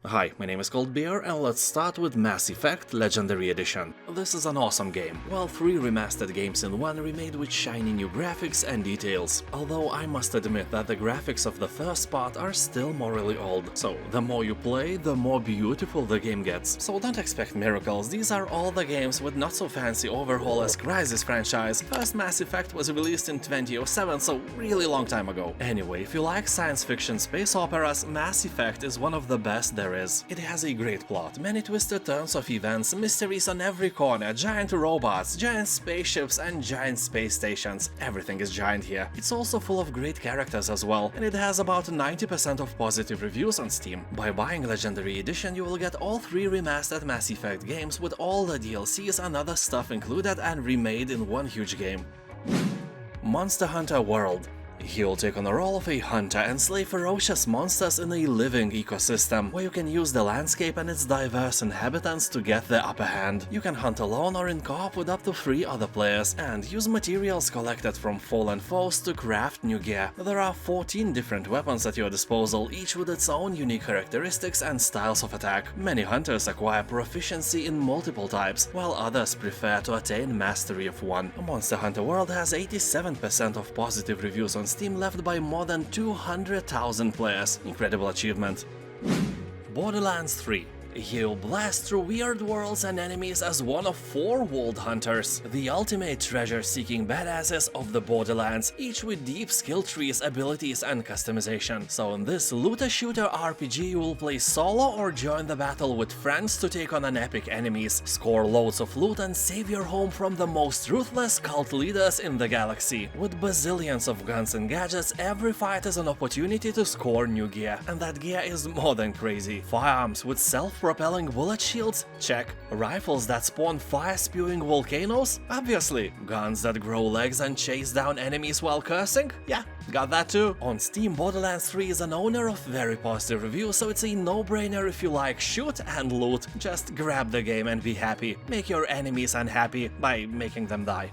Hi, my name is Bear, and let's start with Mass Effect Legendary Edition. This is an awesome game. Well, 3 remastered games in one remade with shiny new graphics and details. Although I must admit that the graphics of the first part are still morally old. So the more you play, the more beautiful the game gets. So don't expect miracles, these are all the games with not so fancy overhaul as Crysis franchise. First Mass Effect was released in 2007, so really long time ago. Anyway, if you like science fiction space operas, Mass Effect is one of the best there is. It has a great plot, many twisted turns of events, mysteries on every corner, giant robots, giant spaceships and giant space stations. Everything is giant here. It's also full of great characters as well, and it has about 90% of positive reviews on Steam. By buying Legendary Edition, you will get all 3 remastered Mass Effect games with all the DLCs and other stuff included and remade in one huge game. Monster Hunter World. You'll take on the role of a hunter and slay ferocious monsters in a living ecosystem, where you can use the landscape and its diverse inhabitants to get the upper hand. You can hunt alone or in co-op with up to 3 other players, and use materials collected from fallen foes to craft new gear. There are 14 different weapons at your disposal, each with its own unique characteristics and styles of attack. Many hunters acquire proficiency in multiple types, while others prefer to attain mastery of one. Monster Hunter World has 87% of positive reviews on Steam, left by more than 200,000 players. Incredible achievement. Borderlands 3. You'll blast through weird worlds and enemies as one of 4 world hunters, the ultimate treasure-seeking badasses of the Borderlands, each with deep skill trees, abilities and customization. So in this looter-shooter RPG you will play solo or join the battle with friends to take on an epic enemies, score loads of loot and save your home from the most ruthless cult leaders in the galaxy. With bazillions of guns and gadgets, every fight is an opportunity to score new gear, and that gear is more than crazy. Firearms with self-propelling bullet shields? Check. Rifles that spawn fire-spewing volcanoes? Obviously. Guns that grow legs and chase down enemies while cursing? Yeah, got that too. On Steam, Borderlands 3 is an owner of very positive reviews, so it's a no-brainer if you like shoot and loot. Just grab the game and be happy. Make your enemies unhappy by making them die.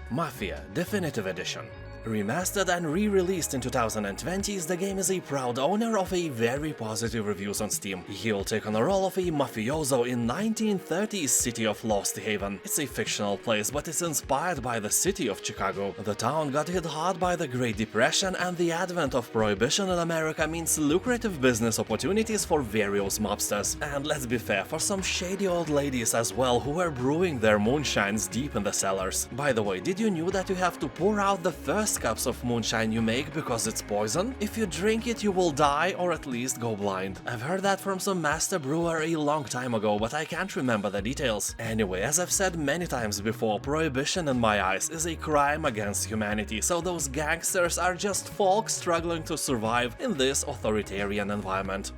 Mafia Definitive Edition. Remastered and re-released in 2020s, the game is a proud owner of a very positive reviews on Steam. You'll take on the role of a mafioso in 1930s city of Lost Haven. It's a fictional place, but it's inspired by the city of Chicago. The town got hit hard by the Great Depression, and the advent of Prohibition in America means lucrative business opportunities for various mobsters. And let's be fair, for some shady old ladies as well who were brewing their moonshines deep in the cellars. By the way, did you know that you have to pour out the first cups of moonshine you make because it's poison? If you drink it, you will die or at least go blind. I've heard that from some master brewer a long time ago, but I can't remember the details. Anyway, as I've said many times before, prohibition in my eyes is a crime against humanity, so those gangsters are just folk struggling to survive in this authoritarian environment.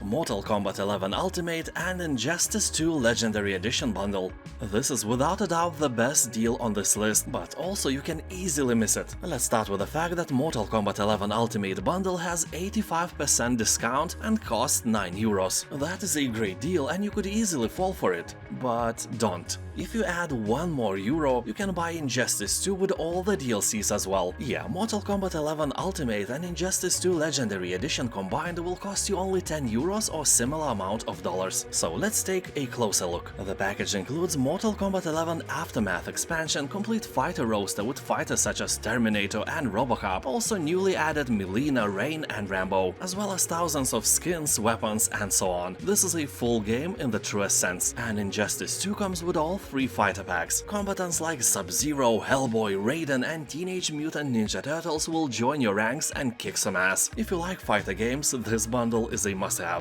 Mortal Kombat 11 Ultimate and Injustice 2 Legendary Edition bundle. This is without a doubt the best deal on this list, but also you can easily miss it. Let's start with the fact that Mortal Kombat 11 Ultimate bundle has 85% discount and costs €9. That is a great deal and you could easily fall for it. But don't. If you add one more euro, you can buy Injustice 2 with all the DLCs as well. Yeah, Mortal Kombat 11 Ultimate and Injustice 2 Legendary Edition combined will cost you only €10 or similar amount of dollars. So let's take a closer look. The package includes Mortal Kombat 11 Aftermath expansion, complete fighter roster with fighters such as Terminator and Robocop, also newly added Mileena, Rain and Rambo, as well as thousands of skins, weapons and so on. This is a full game in the truest sense, and Injustice 2 comes with all 3 fighter packs. Combatants like Sub-Zero, Hellboy, Raiden and Teenage Mutant Ninja Turtles will join your ranks and kick some ass. If you like fighter games, this bundle is a must-have.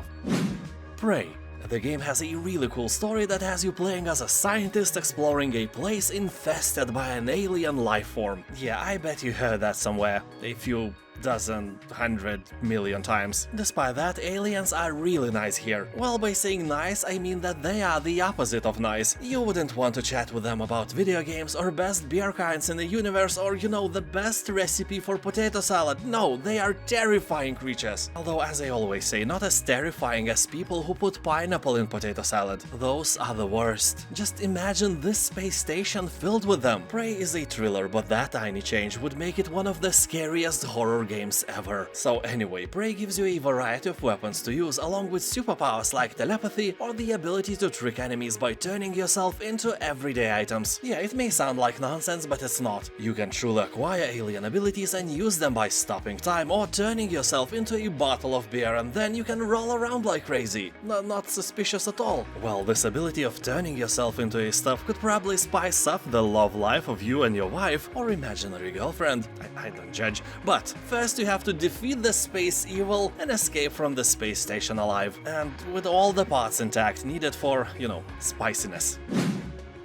Prey. The game has a really cool story that has you playing as a scientist exploring a place infested by an alien life form. Yeah, I bet you heard that somewhere. A few dozen, 100 million times. Despite that, aliens are really nice here. Well, by saying nice, I mean that they are the opposite of nice. You wouldn't want to chat with them about video games or best beer kinds in the universe or, you know, the best recipe for potato salad. No, they are terrifying creatures. Although, as I always say, not as terrifying as people who put pineapple in potato salad. Those are the worst. Just imagine this space station filled with them. Prey is a thriller, but that tiny change would make it one of the scariest horror games ever. So anyway, Prey gives you a variety of weapons to use along with superpowers like telepathy or the ability to trick enemies by turning yourself into everyday items. Yeah, it may sound like nonsense, but it's not. You can truly acquire alien abilities and use them by stopping time or turning yourself into a bottle of beer, and then you can roll around like crazy. Not suspicious at all. Well, this ability of turning yourself into a stuff could probably spice up the love life of you and your wife or imaginary girlfriend. I don't judge. But first you have to defeat the space evil and escape from the space station alive, and with all the parts intact needed for, you know, spiciness.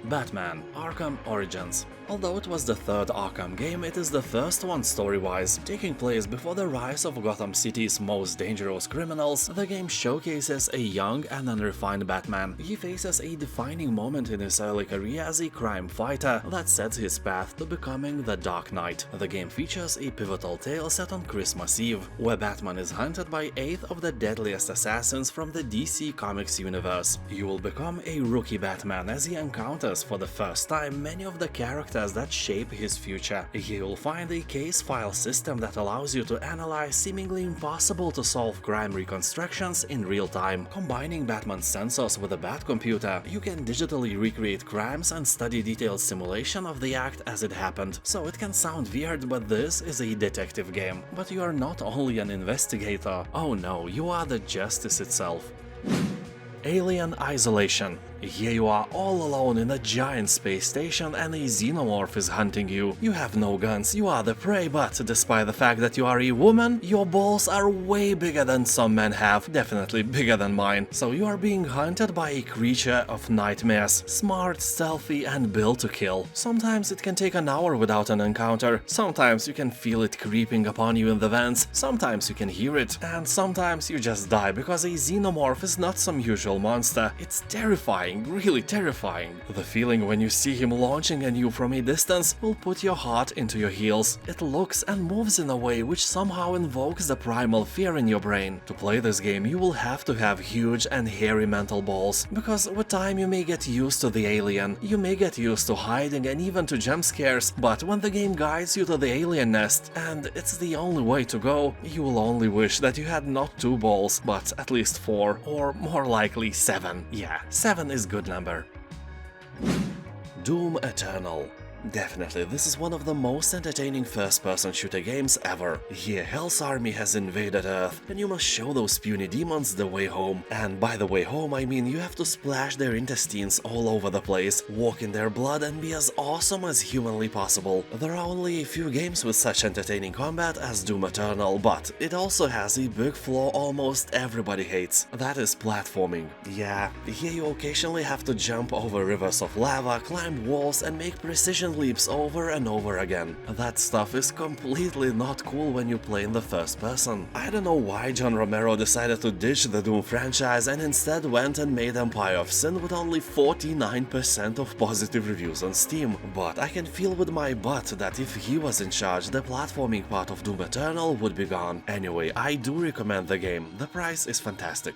Batman: Arkham Origins. Although it was the third Arkham game, it is the first one story-wise. Taking place before the rise of Gotham City's most dangerous criminals, the game showcases a young and unrefined Batman. He faces a defining moment in his early career as a crime fighter that sets his path to becoming the Dark Knight. The game features a pivotal tale set on Christmas Eve, where Batman is hunted by 8 of the deadliest assassins from the DC Comics universe. You will become a rookie Batman as he encounters for the first time many of the characters that shape his future. He will find a case file system that allows you to analyze seemingly impossible to solve crime reconstructions in real time. Combining Batman's sensors with a Bat computer, you can digitally recreate crimes and study detailed simulation of the act as it happened. So it can sound weird, but this is a detective game. But you are not only an investigator. Oh no, you are the justice itself. Alien Isolation. Here you are all alone in a giant space station and a xenomorph is hunting you. You have no guns, you are the prey, but despite the fact that you are a woman, your balls are way bigger than some men have, definitely bigger than mine. So you are being hunted by a creature of nightmares, smart, stealthy and built to kill. Sometimes it can take an hour without an encounter, sometimes you can feel it creeping upon you in the vents, sometimes you can hear it, and sometimes you just die because a xenomorph is not some usual monster. It's terrifying. Really terrifying. The feeling when you see him launching at you from a distance will put your heart into your heels. It looks and moves in a way which somehow invokes the primal fear in your brain. To play this game, you will have to have huge and hairy mental balls, because with time you may get used to the alien, you may get used to hiding and even to jump scares, but when the game guides you to the alien nest, and it's the only way to go, you will only wish that you had not 2 balls, but at least 4, or more likely 7. Yeah, 7 is good number. Doom Eternal. Definitely, this is one of the most entertaining first-person shooter games ever. Here, Hell's army has invaded Earth, and you must show those puny demons the way home. And by the way home, I mean you have to splash their intestines all over the place, walk in their blood and be as awesome as humanly possible. There are only a few games with such entertaining combat as Doom Eternal, but it also has a big flaw almost everybody hates. That is platforming. Yeah, here you occasionally have to jump over rivers of lava, climb walls and make precision leaps over and over again. That stuff is completely not cool when you play in the first person. I don't know why John Romero decided to ditch the Doom franchise and instead went and made Empire of Sin with only 49% of positive reviews on Steam, but I can feel with my butt that if he was in charge, the platforming part of Doom Eternal would be gone. Anyway, I do recommend the game, the price is fantastic.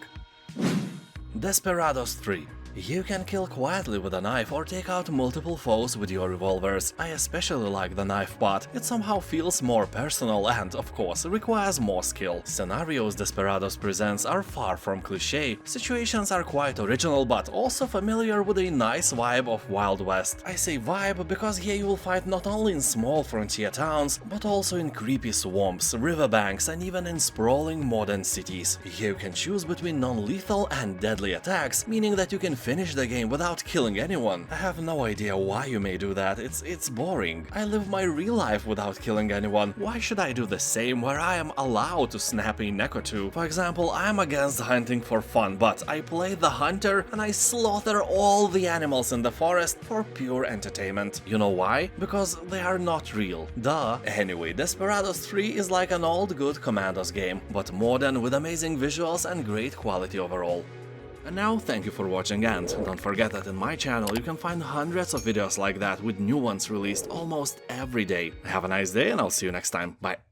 Desperados 3. You can kill quietly with a knife or take out multiple foes with your revolvers. I especially like the knife part, it somehow feels more personal and, of course, requires more skill. Scenarios Desperados presents are far from cliché, situations are quite original but also familiar with a nice vibe of Wild West. I say vibe because here you will fight not only in small frontier towns, but also in creepy swamps, riverbanks and even in sprawling modern cities. Here you can choose between non-lethal and deadly attacks, meaning that you can finish the game without killing anyone. I have no idea why you may do that, it's boring. I live my real life without killing anyone. Why should I do the same where I am allowed to snap a neck or two? For example, I'm against hunting for fun, but I play the hunter and I slaughter all the animals in the forest for pure entertainment. You know why? Because they are not real. Duh. Anyway, Desperados 3 is like an old good Commandos game, but modern with amazing visuals and great quality overall. And now, thank you for watching, and don't forget that in my channel you can find hundreds of videos like that with new ones released almost every day. Have a nice day and I'll see you next time. Bye.